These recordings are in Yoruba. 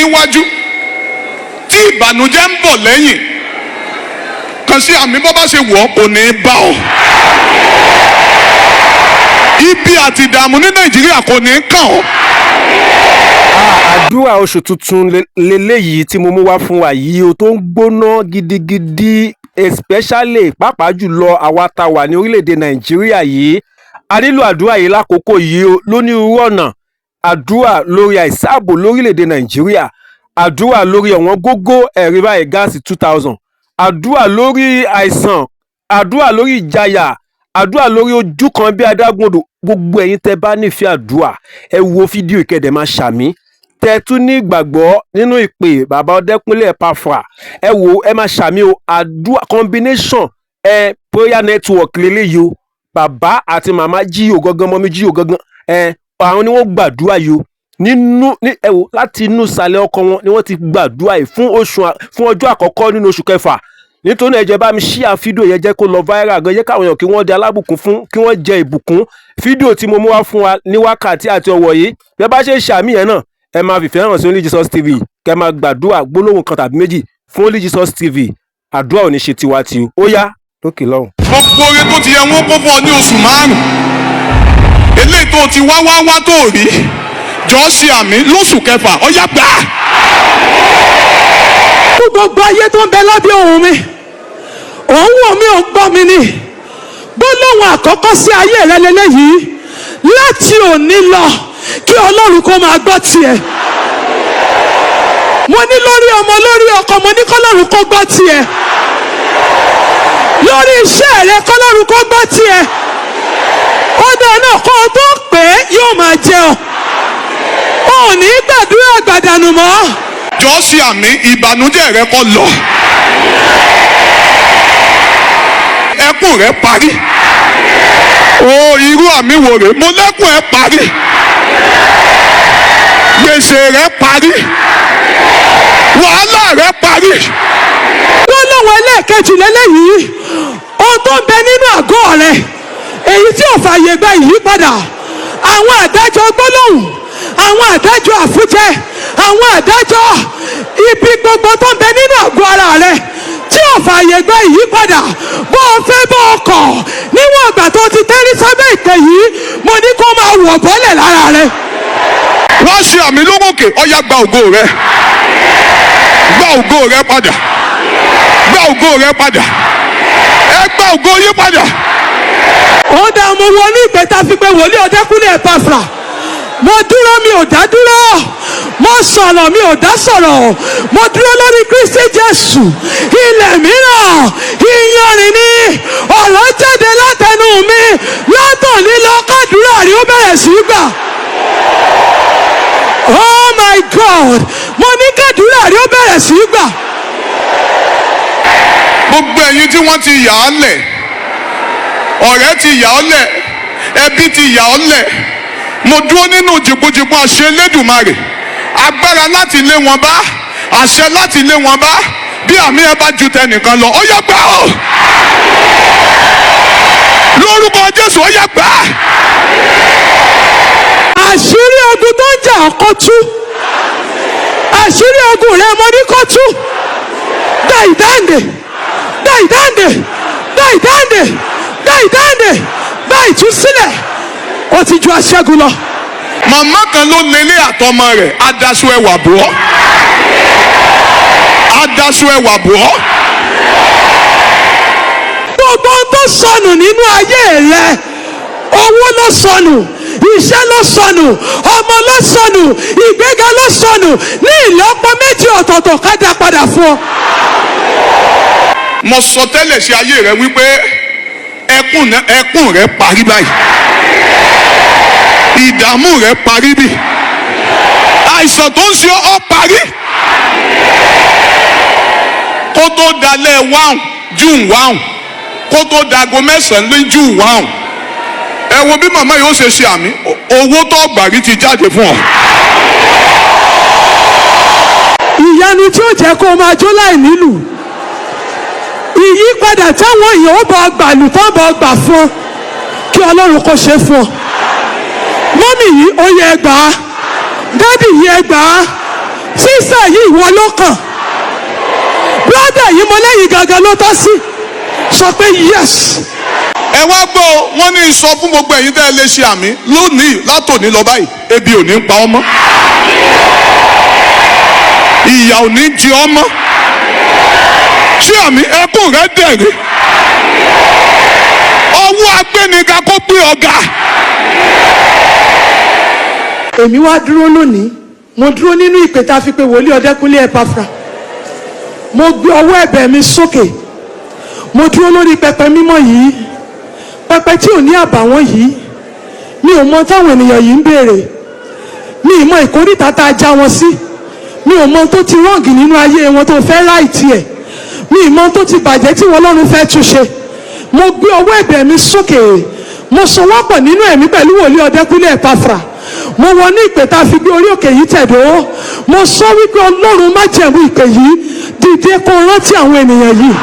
níwájú tí ìbànújẹ́ ń bọ̀ lẹ́yìn kan sí àmì bọ́ bá ṣe wọ̀ ọ́ kò ní í bá ọ. Ibi àti ìdààmú ní Nàìjíríà kò ní í kàn ọ́. Àdúrà oṣù tuntun leléyìí tí mo mú wá fún wa yìí o, tó ń gbóná gidigidi, especially pàápàá jùlọ àwa tá wà ní orílẹ̀-èdè Nàìjíríà yìí. A nílò àdúrà yìí lákòókò yìí o, lónírúurú ọ̀nà. Àdúrà lórí àìsáàbò lórílẹ̀-èdè Nàìjíríà, àdúrà lórí ọ̀wọ́n gógó ẹ̀rí báyìí gáàsì 2000, àdúrà lórí àìsàn, àdúrà lórí ìjayà, àdúrà lórí ojú kan bí adágún odò. Gbogbo ẹ̀yin tẹ́ bá nífẹ̀ẹ́ àdúrà, ẹ wo fídíò ìkẹ́dẹ̀ máa ṣàmì. Tẹ́ tún ní ìgbàgbọ́ nínú ìpè bàbá Odekunle Proph, ẹ wo ẹ máa ṣàmì o. Àdúrà combination prayer network leléyìí o. Bàbá àti màmá jíò gangan, mọ́mí jíò gangan, àwọn ni wọ́n gbàdúrà yìí o. Ẹ wo láti inú ìsàlẹ̀ ọkàn wọn ni wọ́n ti gbàdúrà yìí fún ọjọ́ àkọ́kọ́ nínú oṣù kẹfà. Nítorí ẹ jẹ́ bá mi share fídíò yẹn, jẹ́ kó lọ viral gan, jẹ́ káwọn èèyàn kí wọ́n di alábùkún fún, kí wọ́n jẹ ìbùkún. Fídíò tí mo mú wá fún wa ní wákàtí àti ọ̀wọ̀ yìí, bí ẹ bá ṣe ṣàmì yẹn náà, ẹ máa fìfẹ́ hàn sí Only Jesus TV, kẹ́ máa gbàdúrà gbólóhùn kan tàbí méjì fún Only Jesus TV. Àdúrà ò ní ṣe tiwa tí o. Ó yá lókè lọ́hùn. Gbogbo oore tó ti yẹ wọ́n kó fún ọ ní oṣù márùn-ún, eléyìí tó ti wá tó rí, jọ ṣe àmì lóṣù kẹfà, ó yá gbà. Fún gbogbo ayé tó ń bẹ lábẹ́ ohùn mi, òun wò mí ò gbọ́ mi ni. Gbólóhùn àkọ́kọ́ sí ayé rẹ lélẹ́yìí, láti òní lọ kí Ọlọ́run kó máa gbọ́ tiẹ̀. Mo ní lórí ọmọ, lórí ọkọ, mo ní kọ́lọ́run kó gbọ́ tiẹ̀. Lórí iṣẹ́ rẹ kọ́lọ́run kó gbọ́ tiẹ̀. Ọdọ náà kó o tó pé yóò máa jẹ ọ. O ò ní gbàdúrà gbàdànù mọ́. Jọ ṣe àmì, ìbànújẹ́ rẹ kó lọ. Ẹkún rẹ parí. O irú àmì wo rè? Mo lẹ́kùn ẹ parí. Gbèsè rẹ parí. Wàhálà rẹ parí. Gbólóhùn ẹlẹ́ẹ̀kejì lélẹ́yìí, ohun tó ń bẹ nínú àgọ́ rẹ, èyí tí ò fààyè gba ìyípadà, àwọn àdájọ́ gbólóhùn, àwọn àdájọ́ àfújẹ, àwọn àdájọ́ ibi gbogbo tó ń bẹ nínú àgọ́ ara rẹ tí ò fààyè gba ìyípadà, bó o fẹ́ bó o kọ̀, níwọ̀n ìgbà tó ti tẹ́rí sábẹ́ ìpè yìí, mo ní kó máa wọ̀ bọ́lẹ̀ lára rẹ. Wọ́n ṣe àmì lókè, ó yá gba ògo rẹ. Gba ògo rẹ padà. Gba ògo rẹ padà. Ẹ gba ògo yín padà. Ó dá mo wọnú ìpè tá a fi pé wòlíì Odekunle Proph. Mo dúró mi ò dá dúró, mo sọ̀rọ̀ mi ò dá sọ̀rọ̀, mo dúró lórí Kristi Jésù. Ilẹ̀ mìíràn iyanrìn ni ọ̀rọ̀ jáde látẹnu mi, látòní lọ kádùúrà rí ó bẹ̀rẹ̀ sí í gbà. Oh my God, mo ní kádùúrà rí ó bẹ̀rẹ̀ sí í gbà. Gbogbo ẹ̀yin tí wọ́n ti yà á lẹ̀, ọ̀rẹ́ ti yà ọ́ lẹ̀, ẹbí ti yà ọ́ lẹ̀, mo dúró nínú jìbùjìbù àṣẹ Elédùmarè, agbára láti lé wọn bá, àṣẹ láti lé wọn bá. Bí àmì ẹ bá ju tẹnìkan lọ, ó yá gbà ó. Lórúkọ Jésù, ó yá gbà. Àṣírí ogun tó ń jà ọkọ tú, àṣírí ogun rẹ mo ní kó tú. Dá ìdáǹdè, dá ìdáǹdè, dá ìdáǹdè, dá ìdáǹdè, dá ìtúsílẹ̀. Ó ti ju aṣẹ́gun lọ. Màmá kan ló lélẹ̀ àtọmọ rẹ̀, adaṣọ ẹwà bò ọ́. Adaṣọ ẹwà bò ọ́. Gbogbo ohun tó sọnù nínú ayé rẹ, owó ló sọnù, iṣẹ́ ló sọnù, ọmọ ló sọnù, ìgbéga ló sọnù, ní ìlọ́po méjì ọ̀tọ̀ọ̀tọ̀ ká dá padà fún ọ. Mo sọ tẹ́lẹ̀ sí ayé rẹ wípé ẹkún rẹ parí báyìí. Ìdààmú rẹ parí bí. Àìsàn tó ń ṣe ọ́ parí. Kó tó dalẹ̀ June 1, kó tó dago 9 ní June 1. Ẹ wo bí màmá yóò ṣe ṣe àmì, owó tó gbàrí ti jáde fún ọ. Ìyanu tí ó jẹ́ kó máa jó láì nílùú. Ìyípadà táwọn èèyàn ó bọ̀ gbàlù tán bọ̀ gbà fún, kí Ọlọ́run kó ṣe fún ọ. Mọ́mì yìí ó yẹ gbà á, dádì yìí ẹ gbà á, sísá yìí ìwọ ló kàn, brọ́dà yìí mo lẹ́yìn gangan ló tọ́ sí. Sọ pé yes. ẹ wá gbọ́ wọ́n ní sọ fún gbogbo ẹ̀yin tẹ́ ẹ lè ṣe àmì lónìí látòní lọ báyìí ebi ò ní pa ọ́ mọ́, ìyà ò ní jẹ ọ́ mọ́, ṣé àmì ẹkún rẹ dẹ̀rẹ̀, ọwọ́ agbẹ́niga kó gbé ọ̀gá. Èmi wá dúró lónìí, mo dúró nínú ìpè tá a fi pe wòlíì Ọdẹ́kúnlé Epafra. Mo gbé ọwọ́ ẹ̀bẹ̀ mi sókè, mo dúró lórí pẹpẹ mímọ́ yìí, pẹpẹ tí ò ní àbàwọ́n yìí. Mi ò mọ táwọn ènìyàn yìí ń béèrè, mi ì mọ ìkórìtà tá a já wọn sí, mi ò mọ tó ti rọ́ǹgì nínú ayé wọn tó fẹ́ láìtì ẹ̀, mi ì mọ tó ti bàjẹ́ tí wọn Ọlọ́run fẹ́ túnṣe. Mo gbé ọwọ́ ẹ̀bẹ̀ mi sókè, mo so wọ́n pọ̀ nínú ẹ̀mí pẹ̀lú wòlíì Ọdẹ́kúnlé Epafra. Mo wọ ní ìpè tá a fi gbé orí òkè yìí tẹ̀dó. Mo sọ wípé Ọlọ́run má jẹ̀mú ìpè yìí, dìde kó rántí àwọn ènìyàn yìí,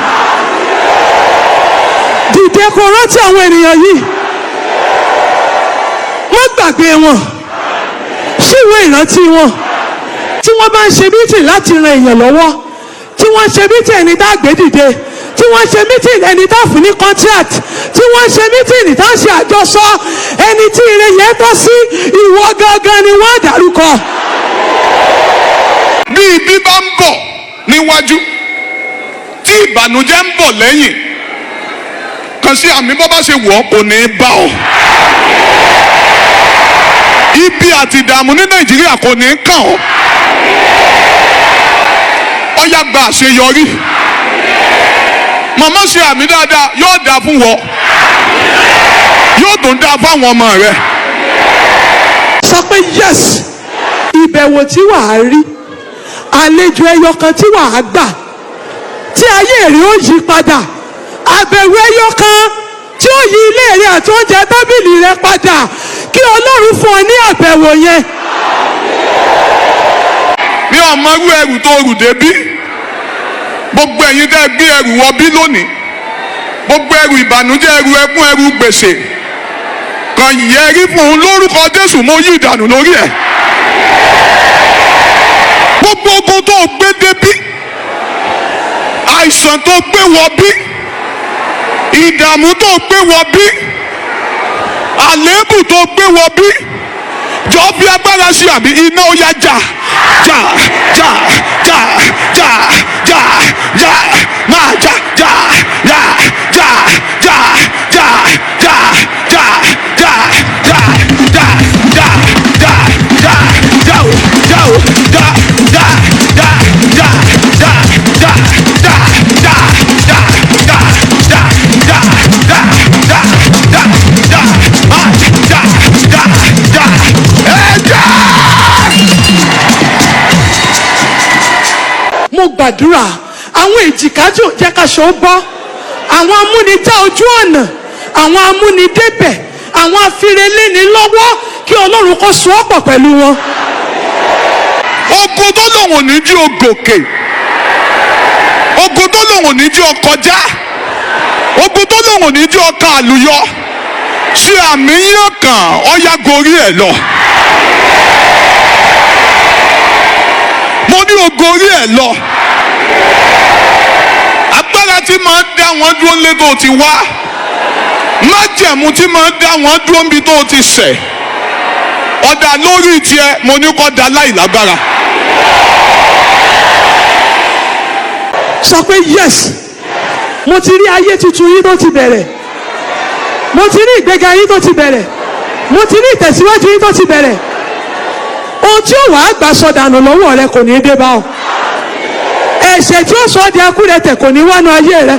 dìde kó rántí àwọn ènìyàn yìí. Wọ́n gbàgbé wọn, ṣíwé ìrántí wọn. Tí wọ́n bá ń ṣe mítìn láti ran èèyàn lọ́wọ́, tí wọ́n ṣe mítìn ẹni tá a gbé dìde, tí wọ́n ṣe mítìn ẹni tá a fún ní contract, tí wọ́n ṣe mítìn tá a ṣe àjọsọ, ẹni tí ire yẹn tọ́ sí ìwọ gangan ni wọ́n dárúkọ. Bí ibi bá ń bọ̀ níwájú tí ìbànújẹ́ ń bọ̀ lẹ́yìn, kàn sí àmì bọ́ bá ṣe wọ̀ ọ́ kò ní í bá ọ. Ibi àti ìdààmú ní Nàìjíríà kò ní í kàn ọ́. Ó yá gba àṣeyọrí. Màmá ṣe àmì dáadáa, yóò dáa fún wọ, yóò tún dáa fún àwọn ọmọ rẹ. Sọ pé yes. Ìbẹ̀wò tí wàá rí, àlejò ẹyọ kan tí wàá gbà, tí ayé rẹ ó yí padà, àbẹ̀wò ẹyọ kan tí ó yí ilé rẹ àti oúnjẹ tábìlì rẹ padà, kí Ọlọ́run fún ọ ní àbẹ̀wò yẹn. Ní ọmọ irú ẹrù tó rù débí, gbogbo ẹ̀yin tẹ́ gbé ẹrù wọ bí lónìí, gbogbo ẹrù ìbànújẹ́, ẹrù ẹkún, ẹrù gbèsè, kàn yẹrí fún un lórúkọ Jésù, mo yí ìdànù lórí ẹ̀. Gbogbo ogun tó gbé débí, àìsàn tó gbé wọ bí, ìdààmú tó gbé wọ bí, àléébù tó gbé wọ bí, jọ fi agbára sí àmì iná ó yá jà jà jà jà jà jà jà máa jà jà jà jà jà jà jà jà jà jà jà jà jà jà jà o jà o jà jà jà jà jà jà jà jà jà jà jà jà jà jà jà jà máa jà jà jà ẹ jà. Mo gbàdúrà àwọn èjìká tí ò jẹ́ káṣọ bọ́, àwọn amúnijá ojú ọ̀nà, àwọn amúnidébẹ̀, àwọn afirelẹ́ni lọ́wọ́, kí Ọlọ́run kó so ọ́ pọ̀ pẹ̀lú wọn. Ogun tó lòun ò ní jí o gòkè, ogun tó lòun ò ní jí o kọjá, ogun tó lòun ò ní jí o ka àlùyọ, ṣé àmì yóò kàn ọ́ yá gorí ẹ̀ lọ. Mo ní o gorí ẹ̀ lọ. Agbára tí máa ń dá wọn dúró lé tó ti wá, májẹ̀mú tí máa ń dá wọn dúró níbi tó ti ṣẹ̀, ọ̀dà lórí tiẹ̀ mo ní kó da láìlágbára. Sọ pé yes. Mo ti rí ayé tuntun yín tó ti bẹ̀rẹ̀, mo ti rí ìgbéga yín tó ti bẹ̀rẹ̀, mo ti rí ìtẹ̀síwájú yín tó ti bẹ̀rẹ̀. Ohun tí ó wàá gbà sọdànù lọ́wọ́ rẹ kò ní dé bá ọ. Ẹ̀ṣẹ̀ tí ó sọ ọ́ di akúrẹ̀tẹ̀ kò ní wánu ayé rẹ.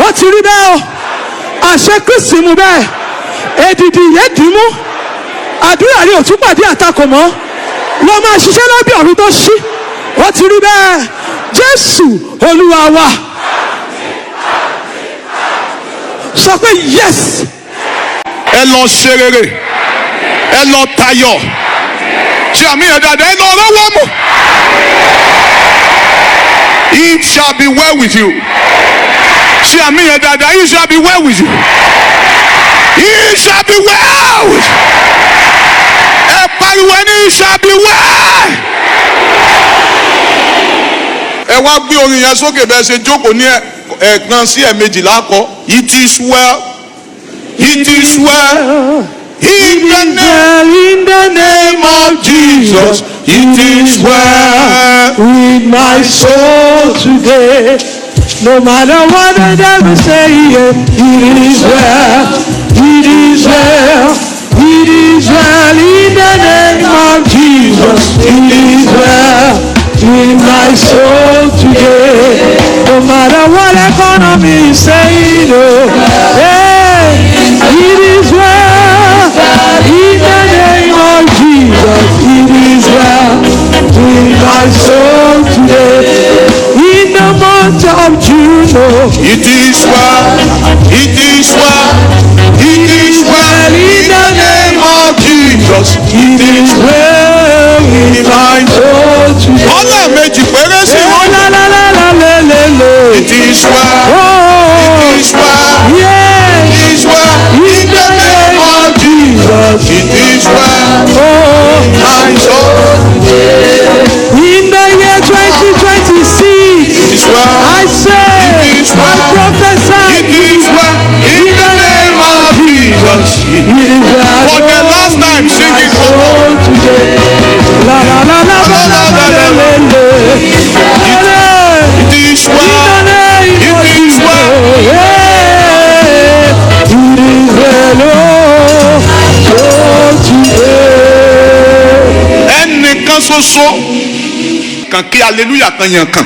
Ó ti rí bẹ́ẹ̀ o, àṣẹ Kristi mu bẹ́ẹ̀, èdìdì yẹn dì í mú, àdúrà rí òtún pàdé àtakò mọ́, lọ máa ṣiṣẹ́ lábẹ́ ọ̀run tó ṣí. Ó ti rí bẹ́ẹ̀, Jésù Olúwa wa. Sọ pé yes. Ẹ lọ ṣe rere, ẹ lọ tayọ̀, ṣé àmì yẹn dáadáa, ẹ lọ rọ́wọ́ mú. It shall be well with you. Ṣé àmì yẹn dáadáa, it shall be well with you. It shall be well with you. Ẹ pariwo ní it shall be well. ẹ wá gbé orin yẹn sókè bẹ́ẹ̀ ṣe jókòó ní ẹ̀ẹ̀kan sí ẹ̀ẹ̀mejì lákọ. It is well, it is well. In the name of Jesus, it is well with my soul today. No matter what the devil say, it is well, it is well, it is well. In the name of Jesus, it is well with my soul today. No matter what economy is saying, it is well. In the name of Jesus, it is well with my soul today. In the month of June, it is well, it is well, it is well. In the name of Jesus, it is well with my soul today. Ọlá méjì péré sí wọn. It is well, it is well, yeah, it is well. In the name of Jesus, it is well. My soul. In the year 2026, it is well. I say, it is well. I prophesy, it is well. In the name of Jesus, it is well. For the last time, sing it for all. La la la la la la la la la. It is well. It is well. It is well. Ẹnìkan ṣoṣo kan kí hallelujah kan yàn kan.